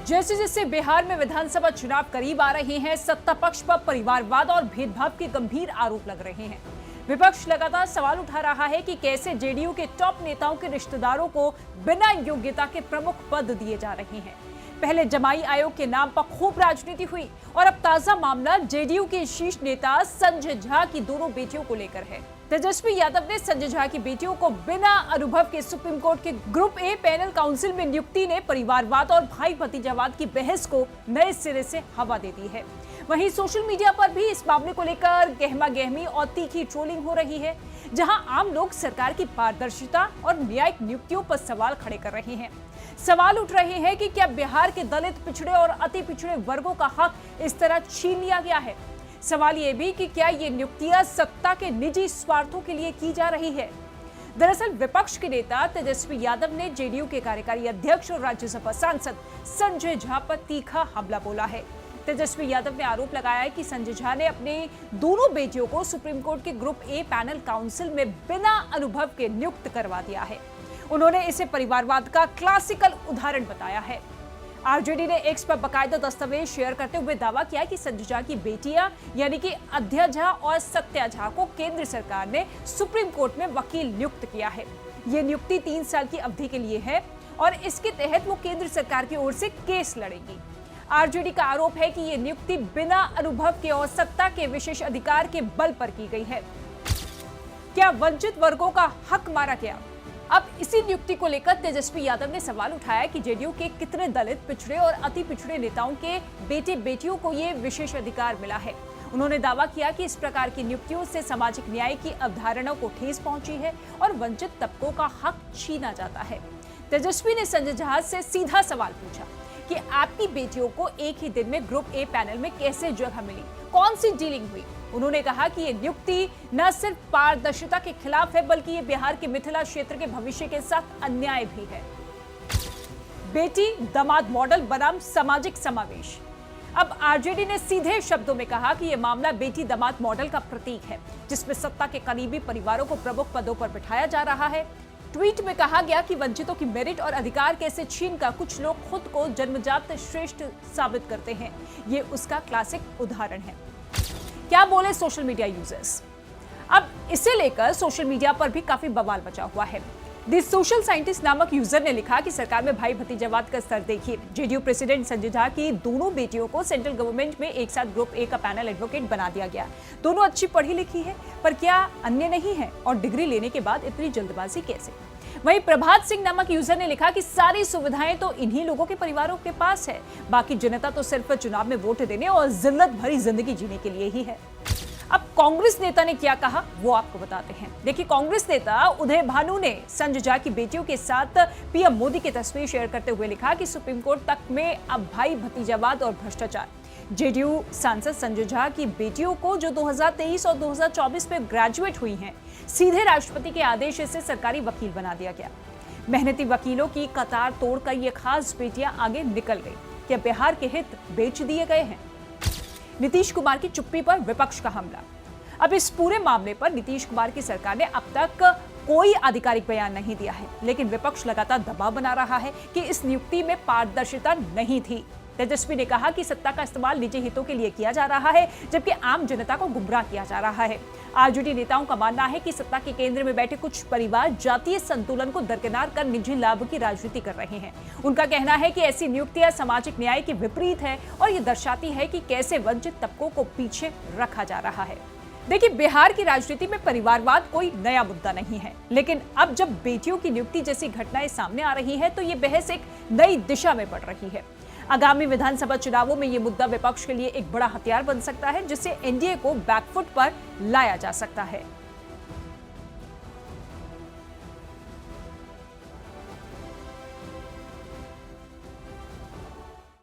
जैसे जैसे बिहार में विधानसभा चुनाव करीब आ रहे हैं, सत्ता पक्ष पर परिवारवाद और भेदभाव के गंभीर आरोप लग रहे हैं। विपक्ष लगातार सवाल उठा रहा है कि कैसे जेडीयू के टॉप नेताओं के रिश्तेदारों को बिना योग्यता के प्रमुख पद दिए जा रहे हैं। पहले जमाई आयोग के नाम पर खूब राजनीति हुई और अब ताजा मामला जेडीयू के शीर्ष नेता संजय झा की दोनों बेटियों को लेकर है। तेजस्वी यादव ने संजय झा की बेटियों को बिना अनुभव के सुप्रीम कोर्ट के ग्रुप ए पैनल काउंसिल में नियुक्ति ने परिवारवाद और भाई भतीजावाद की बहस को नए सिरे से हवा दे दी है। वहीं सोशल मीडिया पर भी इस मामले को लेकर गहमा-गहमी और तीखी ट्रोलिंग हो रही है, जहां आम लोग सरकार की पारदर्शिता और न्यायिक नियुक्तियों पर सवाल खड़े कर रहे हैं। सवाल उठ रहे हैं कि क्या बिहार के दलित, पिछड़े और अति पिछड़े वर्गों का हक इस तरह छीन लिया गया है। सवाल ये भी कि क्या ये नियुक्तियां सत्ता के निजी स्वार्थों के लिए की जा रही है। दरअसल विपक्ष के नेता तेजस्वी यादव ने जेडीयू के कार्यकारी अध्यक्ष और राज्यसभा सांसद संजय झा पर तीखा हमला बोला है। तेजस्वी यादव ने आरोप लगाया है कि संजय झा ने अपने दोनों बेटियों को सुप्रीम कोर्ट के ग्रुप ए पैनल काउंसिल में बिना अनुभव के नियुक्त करवा दिया है। उन्होंने इसे परिवारवाद का क्लासिकल उदाहरण बताया है। आरजेडी ने एक्स पर बकायदा दस्तावेज शेयर करते हुए दावा किया कि संजय झा की बेटियां यानी कि अध्या झा और सत्या झा को केंद्र सरकार ने सुप्रीम कोर्ट में वकील नियुक्त किया है। ये नियुक्ति 3 साल की अवधि के लिए है और इसके तहत वो केंद्र सरकार की ओर से केस लड़ेगी। आरजेडी का आरोप है कि ये नियुक्ति बिना अनुभव के और सत्ता के विशेष अधिकार के बल पर की गई है। क्या वंचित वर्गों का हक मारा गया? अब इसी नियुक्ति को लेकर तेजस्वी यादव ने सवाल उठाया कि जेडीयू के कितने दलित, पिछड़े और अति पिछड़े नेताओं के बेटे बेटियों को ये विशेष अधिकार मिला है। उन्होंने दावा किया कि इस प्रकार की नियुक्तियों से सामाजिक न्याय की अवधारणा को ठेस पहुंची है और वंचित तबकों का हक छीना जाता है। तेजस्वी ने संजय झा से सीधा सवाल पूछा कि आपकी बेटियों को एक ही दिन में ग्रुप ए पैनल में कैसे जगह मिली, कौन सी डीलिंग हुई। उन्होंने कहा कि ये नियुक्ति न सिर्फ पारदर्शिता के खिलाफ है, बल्कि ये बिहार के मिथिला क्षेत्र के भविष्य के साथ अन्याय भी है। बेटी दामाद मॉडल बनाम सामाजिक समावेश। अब आरजेडी ने सीधे शब्दों में कहा कि यह मामला बेटी दामाद मॉडल का प्रतीक है, जिसमें सत्ता के करीबी परिवारों को प्रमुख पदों पर बिठाया जा रहा है। ट्वीट में कहा गया कि वंचितों की मेरिट और अधिकार कैसे छीनकर कुछ लोग खुद को जन्मजात श्रेष्ठ साबित करते हैं, ये उसका क्लासिक उदाहरण है। क्या बोले सोशल मीडिया यूजर्स? अब इसे लेकर सोशल मीडिया पर भी काफी बवाल मचा हुआ है। द सोशल साइंटिस्ट नामक यूजर ने लिखा कि सरकार में भाई भतीजावाद का स्तर देखिए। जेडीयू प्रेसिडेंट संजय झा की दोनों बेटियों को सेंट्रल गवर्नमेंट में एक साथ ग्रुप ए का पैनल एडवोकेट बना दिया गया। दोनों अच्छी पढ़ी लिखी है, पर क्या अन्य नहीं है? और डिग्री लेने के बाद इतनी जल्दबाजी कैसे? वहीं प्रभात सिंह नामक यूजर ने लिखा कि सारी सुविधाएं तो इन्हीं लोगों के परिवारों के पास है, बाकी जनता तो सिर्फ चुनाव में वोट देने और जिल्लत भरी जिंदगी जीने के लिए ही है। अब कांग्रेस नेता ने क्या कहा वो आपको बताते हैं। देखिए, कांग्रेस नेता उदय भानु ने संजय झा की बेटियों के साथ पीएम मोदी की तस्वीर शेयर करते हुए लिखा कि सुप्रीम कोर्ट तक में अब भाई भतीजावाद और भ्रष्टाचार। जेडीयू सांसद संजय झा की बेटियों को, जो 2023 और 2024 में ग्रेजुएट हुई हैं, सीधे राष्ट्रपति के आदेश से सरकारी वकील बना दिया गया। मेहनती वकीलों की कतार तोड़कर ये खास बेटियां आगे निकल गई। क्या बिहार के हित बेच दिए गए हैं? नीतीश कुमार की चुप्पी पर विपक्ष का हमला। अब इस पूरे मामले पर नीतीश कुमार की सरकार ने अब तक कोई आधिकारिक बयान नहीं दिया है, लेकिन विपक्ष लगातार दबाव बना रहा है कि इस नियुक्ति में पारदर्शिता नहीं थी। तेजस्वी ने कहा कि सत्ता का इस्तेमाल निजी हितों के लिए किया जा रहा है, जबकि आम जनता को गुमराह किया जा रहा है। आरजेडी नेताओं का मानना है कि सत्ता के केंद्र में बैठे कुछ परिवार जातीय संतुलन को दरकिनार कर निजी लाभ की राजनीति कर रहे हैं। उनका कहना है कि ऐसी नियुक्तियां सामाजिक न्याय के विपरीत है और ये दर्शाती है कि कैसे वंचित तबकों को पीछे रखा जा रहा है। देखिए, बिहार की राजनीति में परिवारवाद कोई नया मुद्दा नहीं है, लेकिन अब जब बेटियों की नियुक्ति जैसी घटनाएं सामने आ रही है तो ये बहस एक नई दिशा में बढ़ रही है। आगामी विधानसभा चुनावों में ये मुद्दा विपक्ष के लिए एक बड़ा हथियार बन सकता है, जिससे एनडीए को बैकफुट पर लाया जा सकता है।